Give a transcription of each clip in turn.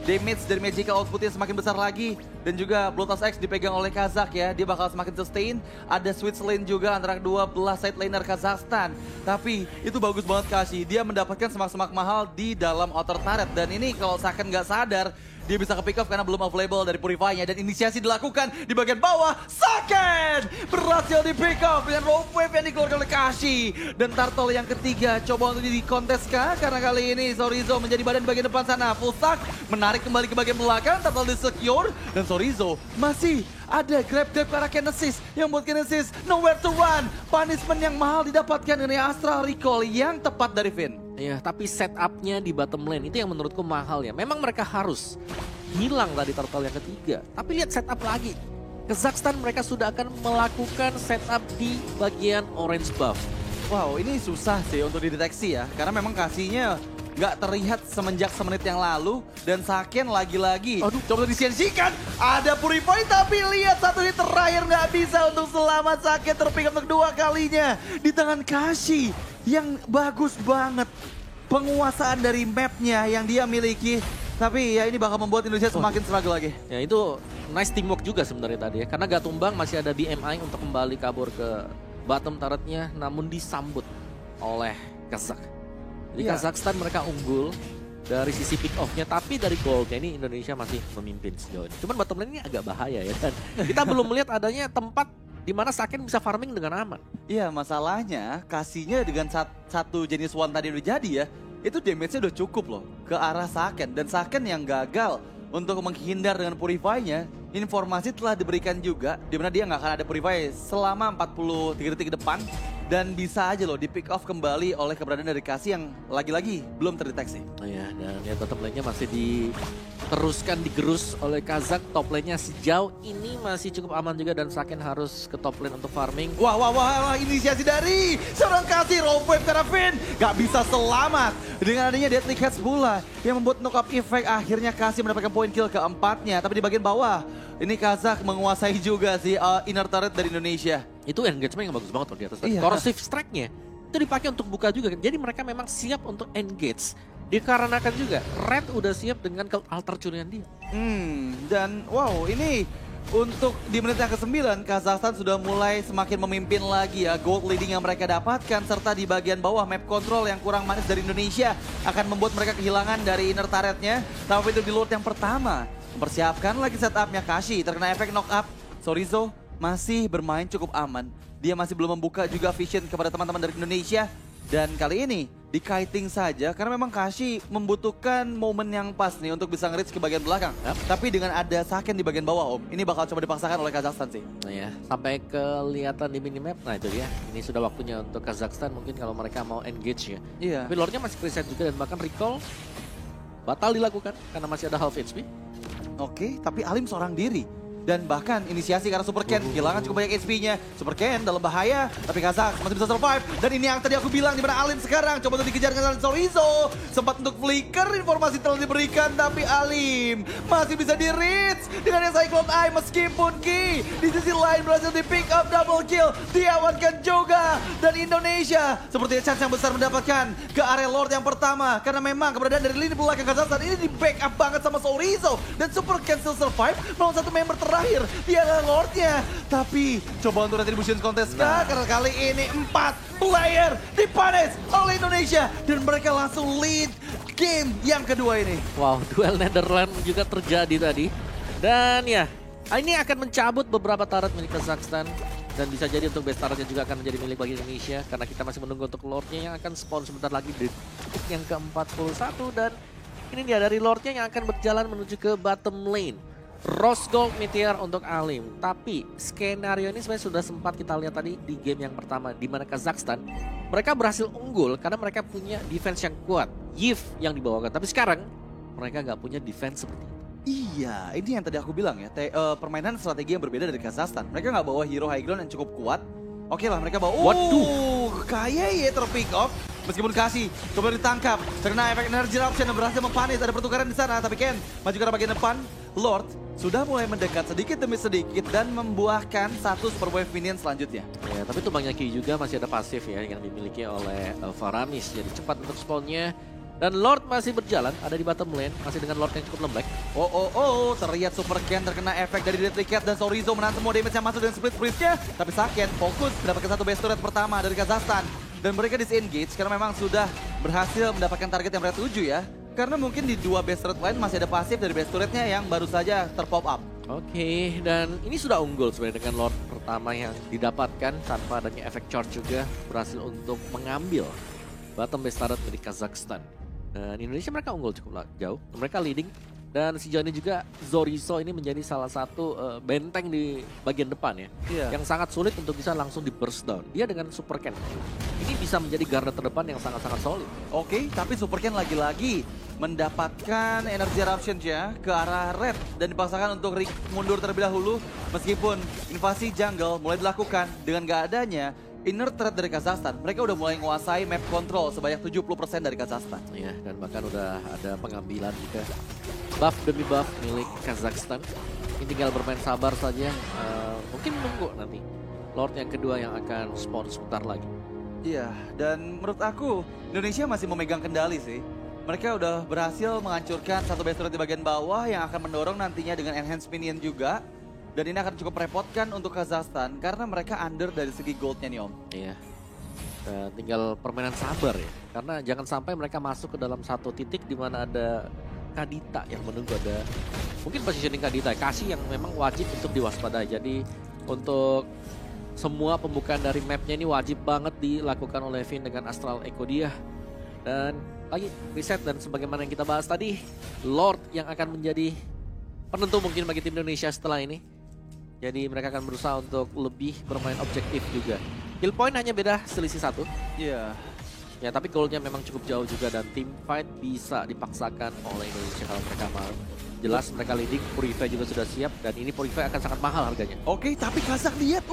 damage dari magical outputnya semakin besar lagi. Dan juga Bloodlust X dipegang oleh Kazakh ya. Dia bakal semakin sustain. Ada switch lane juga antara kedua belah side laner Kazakhstan. Tapi itu bagus banget Kashi. Dia mendapatkan semak-semak mahal di dalam outer turret. Dan ini kalau Saken nggak sadar, dia bisa ke pick off karena belum available dari Purify-nya. Dan inisiasi dilakukan di bagian bawah. Saken berhasil di pick off dengan rope wave yang dikeluarkan oleh Kashi. Dan Turtle yang ketiga coba untuk di kontes kah? Karena kali ini Sorizo menjadi badan bagian depan sana. Full stack menarik kembali ke bagian belakang. Turtle di secure. Dan Sorizo masih ada grab ke arah Genesis yang buat Genesis nowhere to run. Punishment yang mahal didapatkan dari Astral Recall yang tepat dari Finn. Ya, tapi setupnya di bottom lane itu yang menurutku mahal ya. Memang mereka harus hilang tadi turtle yang ketiga. Tapi lihat setup lagi. Kazakhstan mereka sudah akan melakukan setup di bagian orange buff. Wow, ini susah sih untuk dideteksi ya. Karena memang kasihnya nggak terlihat semenjak semenit yang lalu. Dan Saken lagi-lagi coba disian-sikan. Ada Purify tapi lihat satu hit terakhir nggak bisa untuk selamat. Saken terpick untuk dua kalinya di tangan Kashi. Yang bagus banget penguasaan dari mapnya yang dia miliki. Tapi ya ini bakal membuat Indonesia semakin struggle lagi. Ya itu nice teamwork juga sebenarnya tadi ya. Karena gak tumbang masih ada BMI untuk kembali kabur ke bottom turretnya. Namun disambut oleh Kazakh. Jadi Kazakhstan mereka unggul dari sisi pick off-nya. Tapi dari gold-nya ini Indonesia masih memimpin sejauh ini. Cuman bottom lane ini agak bahaya ya. Dan kita belum melihat adanya tempat di mana Saken bisa farming dengan aman. Iya, masalahnya kasihnya dengan satu jenis one tadi udah jadi ya, itu damage-nya udah cukup loh ke arah Saken. Dan Saken yang gagal untuk menghindar dengan Purify-nya, informasi telah diberikan juga di mana dia nggak akan ada Purify selama 43 detik ke depan. Dan bisa aja loh di pick off kembali oleh keberadaan dari Kasih yang lagi-lagi belum terdeteksi. Oh ya, dan ya bottom lane-nya masih diteruskan digerus oleh Kazakh. Top lane-nya sejauh ini masih cukup aman juga dan Saken harus ke top lane untuk farming. Wah, inisiasi dari seorang Kasih, rope wave karena Finn gak bisa selamat. Dengan adanya Deadly Catch pula yang membuat knock-up effect, akhirnya Kasih mendapatkan point kill keempatnya. Tapi di bagian bawah, ini Kazakh menguasai juga si inner turret dari Indonesia. Itu engagement yang bagus banget loh di atas. Iya. Corrosive strike-nya itu dipakai untuk buka juga kan. Jadi mereka memang siap untuk engage. Dikarenakan juga Red udah siap dengan altar curian dia. Dan wow, ini untuk di menit yang ke-9 Kazakhstan sudah mulai semakin memimpin lagi ya. Gold leading yang mereka dapatkan serta di bagian bawah map control yang kurang manis dari Indonesia akan membuat mereka kehilangan dari inner turretnya. Tapi itu di Lord yang pertama mempersiapkan lagi setupnya. Kashi terkena efek knock up. Sorizo masih bermain cukup aman. Dia masih belum membuka juga vision kepada teman-teman dari Indonesia. Dan kali ini di kiting saja karena memang Kashi membutuhkan momen yang pas nih untuk bisa nge-reach ke bagian belakang. Tapi dengan ada Saken di bagian bawah ini bakal coba dipaksakan oleh Kazakhstan sih. Nah ya, sampai kelihatan di minimap. Nah itu dia, ini sudah waktunya untuk Kazakhstan mungkin kalau mereka mau engage ya. Iya. Tapi Lordnya masih preset juga dan bahkan recall batal dilakukan karena masih ada half HP. Oke, tapi Alim seorang diri. Dan bahkan inisiasi karena Super Ken kehilangan cukup banyak HP-nya. Super Ken dalam bahaya, tapi Kazakh masih bisa survive. Dan ini yang tadi aku bilang, di mana Alim sekarang coba untuk dikejar dengan Sorizo. Sempat untuk flicker, informasi telah diberikan, tapi Alim masih bisa di-reach dengan yang Cyclone Eye meskipun Ki di sisi lain berhasil di-pick up double kill. Diawankan juga. Dan Indonesia sepertinya chance yang besar mendapatkan ke area Lord yang pertama. Karena memang keberadaan dari lini belakang Kazakhstan ini di-backup banget sama Sorizo. Dan Super Ken still survive melawan satu member terakhir. Dia adalah Lordnya. Tapi coba untuk retribution contest karena kali ini 4 player dipunish oleh Indonesia. Dan mereka langsung lead game yang kedua ini. Wow, duel Netherlands juga terjadi tadi. Dan ya, ini akan mencabut beberapa turret milik Kazakhstan. Dan bisa jadi untuk best turretnya juga akan menjadi milik bagi Indonesia. Karena kita masih menunggu untuk Lordnya yang akan spawn sebentar lagi di detik yang ke-41. Dan ini dia dari Lordnya yang akan berjalan menuju ke bottom lane. Rose Gold Meteor untuk Alim. Tapi skenario ini sebenarnya sudah sempat kita lihat tadi di game yang pertama, di mana Kazakhstan mereka berhasil unggul karena mereka punya defense yang kuat, Yif yang dibawakan. Tapi sekarang mereka nggak punya defense seperti itu. Iya, ini yang tadi aku bilang ya, permainan strategi yang berbeda dari Kazakhstan. Mereka nggak bawa hero high ground yang cukup kuat. Oke lah, mereka bawa. Waduh, kayak ya terpick off. Meskipun Kasih coba ditangkap karena efek energy eruption berhasil mempanis. Ada pertukaran di sana, tapi Ken maju ke bagian depan. Lord sudah mulai mendekat sedikit demi sedikit dan membuahkan satu super wave minion selanjutnya. Ya, tapi tumbangnya Ki juga masih ada pasif ya yang dimiliki oleh Faramis. Jadi cepat untuk spawnnya Dan Lord masih berjalan, ada di bottom lane, masih dengan Lord yang cukup lembek. Terlihat Super Ken terkena efek dari Deadly Cat dan Sorizo menahan semua damage yang masuk dengan split-splitnya. Tapi Saken fokus mendapatkan satu best turret pertama dari Kazakhstan. Dan mereka disengage karena memang sudah berhasil mendapatkan target yang mereka tuju ya. Karena mungkin di dua best turret lain masih ada pasif dari best turretnya yang baru saja terpop up. Oke, dan ini sudah unggul sebenarnya dengan Lord pertama yang didapatkan tanpa adanya efek charge juga berhasil untuk mengambil bottom base turret dari Kazakhstan. Dan Indonesia mereka unggul cukup jauh, mereka leading. Dan sejauh ini juga Sorizo ini menjadi salah satu benteng di bagian depan ya. Yang sangat sulit untuk bisa langsung di burst down. Dia dengan Super Ken ini bisa menjadi garda terdepan yang sangat-sangat solid. Oke, tapi Super Ken lagi-lagi mendapatkan energi eruption ya ke arah red. Dan dipaksakan untuk mundur terlebih dahulu. Meskipun invasi jungle mulai dilakukan dengan gak adanya inner threat dari Kazakhstan, mereka udah mulai menguasai map control sebanyak 70% dari Kazakhstan. Iya, dan bahkan udah ada pengambilan juga buff demi buff milik Kazakhstan. Ini tinggal bermain sabar saja, mungkin menunggu nanti Lord yang kedua yang akan spawn sebentar lagi. Iya, dan menurut aku Indonesia masih memegang kendali sih. Mereka udah berhasil menghancurkan satu base turret di bagian bawah yang akan mendorong nantinya dengan enhanced minion juga. Dan ini akan cukup merepotkan untuk Kazakhstan karena mereka under dari segi goldnya nih Om. Iya, tinggal permainan sabar ya. Karena jangan sampai mereka masuk ke dalam satu titik di mana ada Kadita yang menunggu, ada mungkin positioning Kadita, kasih yang memang wajib untuk diwaspadai. Jadi untuk semua pembukaan dari mapnya ini wajib banget dilakukan oleh Vin dengan Astral Echo dia. Dan lagi reset dan sebagaimana yang kita bahas tadi, Lord yang akan menjadi penentu mungkin bagi tim Indonesia setelah ini. Jadi mereka akan berusaha untuk lebih bermain objektif juga. Kill point hanya beda selisih 1. Iya. Ya tapi goalnya memang cukup jauh juga dan team fight bisa dipaksakan oleh Indonesia kalau mereka mau. Jelas mereka leading, Purify juga sudah siap dan ini Purify akan sangat mahal harganya. Oke, tapi Kazak lihat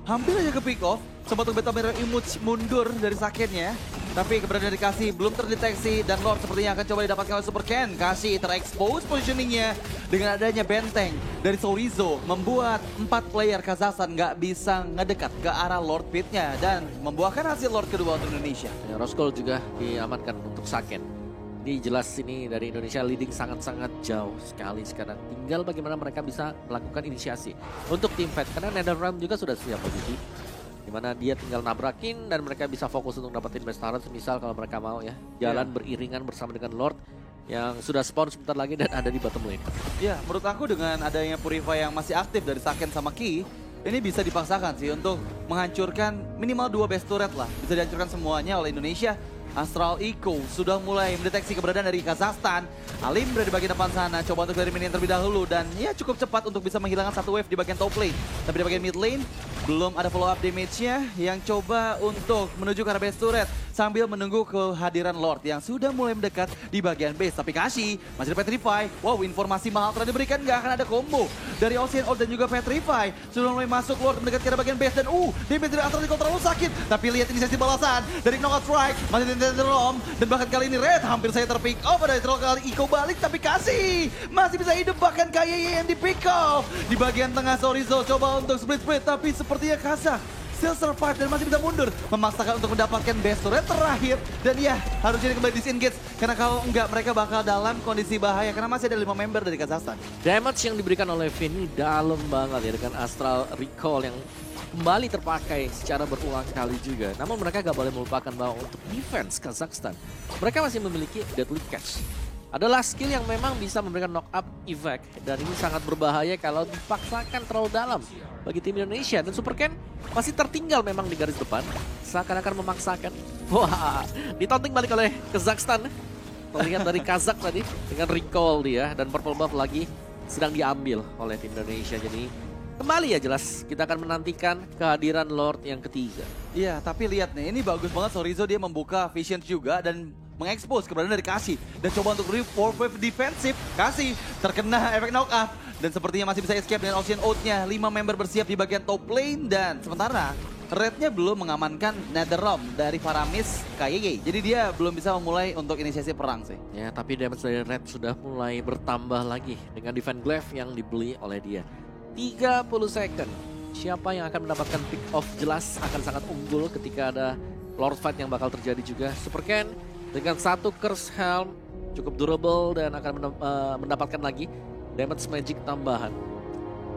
hampir aja ke pick off. Sempat beta merah image mundur dari Sakennya. Tapi keberadaan dari Kasih belum terdeteksi dan Lord sepertinya akan coba didapatkan oleh Super Ken. Kasih terexpose positioningnya dengan adanya benteng dari Sorizo membuat 4 player Kazakhstan nggak bisa ngedekat ke arah Lord pitnya dan membuahkan hasil Lord kedua untuk Indonesia. Ya, Roscoe juga diamankan untuk Saken. Ini jelas ini dari Indonesia leading sangat-sangat jauh sekali sekarang. Tinggal bagaimana mereka bisa melakukan inisiasi untuk tim fight karena NetherRealm juga sudah siap posisi. Dimana dia tinggal nabrakin dan mereka bisa fokus untuk dapetin best turret semisal kalau mereka mau ya. Jalan beriringan bersama dengan Lord yang sudah spawn sebentar lagi dan ada di bottom lane. Ya, menurut aku dengan adanya Purify yang masih aktif dari Saken sama Ki, ini bisa dipaksakan sih untuk menghancurkan minimal 2 best turret lah. Bisa dihancurkan semuanya oleh Indonesia. Astral Echo sudah mulai mendeteksi keberadaan dari Kazakhstan. Alim berada di bagian depan sana, coba untuk dari minion terlebih dahulu. Dan ya cukup cepat untuk bisa menghilangkan satu wave di bagian top lane. Tapi di bagian mid lane, belum ada follow up damage-nya yang coba untuk menuju ke arah base turret. Sambil menunggu kehadiran Lord yang sudah mulai mendekat di bagian base. Tapi Kashi masih ada Petrify. Wow, informasi mahal telah diberikan, nggak akan ada combo dari Ocean Orb dan juga Petrify. Sudah mulai masuk Lord mendekat ke arah bagian base. Dan damage dari Astral Echo terlalu sakit. Tapi lihat ini sesi balasan dari Knockout Strike. Masih Rom dan bahkan kali ini Red hampir saya terpick off pada kali Iko balik tapi Kasih masih bisa hidup bahkan KYY yang di pick off di bagian tengah. Sorizo coba untuk split tapi sepertinya Kazak still survive dan masih bisa mundur memaksakan untuk mendapatkan best turret terakhir dan ya harus jadi kembali disengage karena kalau enggak mereka bakal dalam kondisi bahaya karena masih ada 5 member dari Kazakhstan. Damage yang diberikan oleh Vin ini dalam banget ya dengan Astral Recall yang kembali terpakai secara berulang kali juga. Namun mereka gak boleh melupakan bahwa untuk defense Kazakhstan, mereka masih memiliki Deadly Catch. Adalah skill yang memang bisa memberikan knock up effect. Dan ini sangat berbahaya kalau dipaksakan terlalu dalam bagi tim Indonesia. Dan Super Ken masih tertinggal memang di garis depan. Seakan-akan memaksakan. Wah, ditonting balik oleh Kazakhstan. Terlihat dari Kazak tadi dengan recall dia. Dan purple buff lagi sedang diambil oleh tim Indonesia. Jadi kembali ya jelas, kita akan menantikan kehadiran Lord yang ketiga. Iya, tapi lihat nih, ini bagus banget Sorizo dia membuka vision juga dan mengekspos keberadaan dari Kasih. Dan coba untuk 4-5 defensif, Kasih terkena efek knock up. Dan sepertinya masih bisa escape dengan Ocean Oath-nya. 5 member bersiap di bagian top lane dan sementara Red-nya belum mengamankan NetherRealm dari Faramis KYY. Jadi dia belum bisa memulai untuk inisiasi perang sih. Ya, tapi damage dari Red sudah mulai bertambah lagi dengan Defend Glaive yang dibeli oleh dia. 30 second. Siapa yang akan mendapatkan pick off jelas akan sangat unggul ketika ada Lord fight yang bakal terjadi juga. Super Ken Dengan satu Curse Helm cukup durable dan akan mendapatkan lagi damage magic tambahan.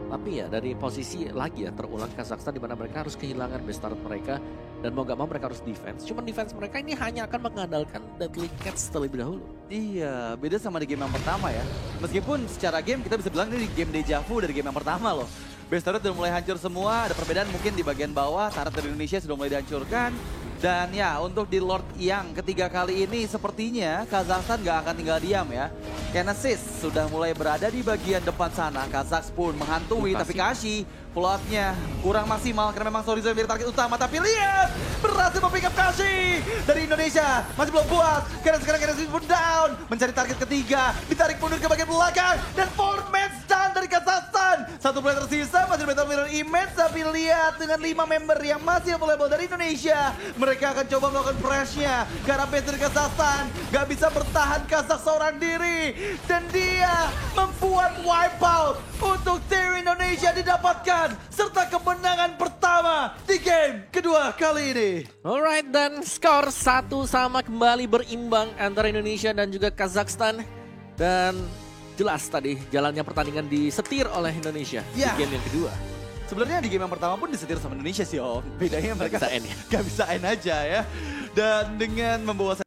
Tapi ya dari posisi lagi ya terulang Kazakhstan di mana mereka harus kehilangan base turret mereka dan mau gak mau mereka harus defense. Cuman defense mereka ini hanya akan mengandalkan Deadly Cats terlebih dahulu. Iya, beda sama di game yang pertama ya. Meskipun secara game kita bisa bilang ini game deja vu dari game yang pertama loh. Base turret udah mulai hancur semua, ada perbedaan mungkin di bagian bawah, turret dari Indonesia sudah mulai dihancurkan. Dan ya, untuk di Lord yang ketiga kali ini sepertinya Kazakhstan gak akan tinggal diam ya. Genesis sudah mulai berada di bagian depan sana. Kazakhstan pun menghantui, tapi Kashi pull-up-nya kurang maksimal karena memang Sorizo yang menjadi target utama. Tapi lihat, berhasil mempick up Kashi dari Indonesia. Masih belum puas, karena sekarang Genesis pun down. Mencari target ketiga, ditarik mundur ke bagian belakang. Dan 4 man stand dari Kazakhstan. Satu player tersisa, masih Battle Mirror Image. Tapi lihat dengan 5 member yang masih available dari Indonesia. Mereka akan coba melakukan press-nya. Karena base dari Kazakhstan gak bisa bertahan Kazakh seorang diri. Dan dia membuat wipeout untuk tim Indonesia didapatkan. Serta kemenangan pertama di game kedua kali ini. Alright, dan skor 1-1 kembali berimbang antara Indonesia dan juga Kazakhstan. Dan jelas tadi jalannya pertandingan disetir oleh Indonesia di game yang kedua. Sebenarnya di game yang pertama pun disetir sama Indonesia sih Om. Bedanya mereka Gak bisa end ya. Gak bisa end aja ya. Dan dengan membawa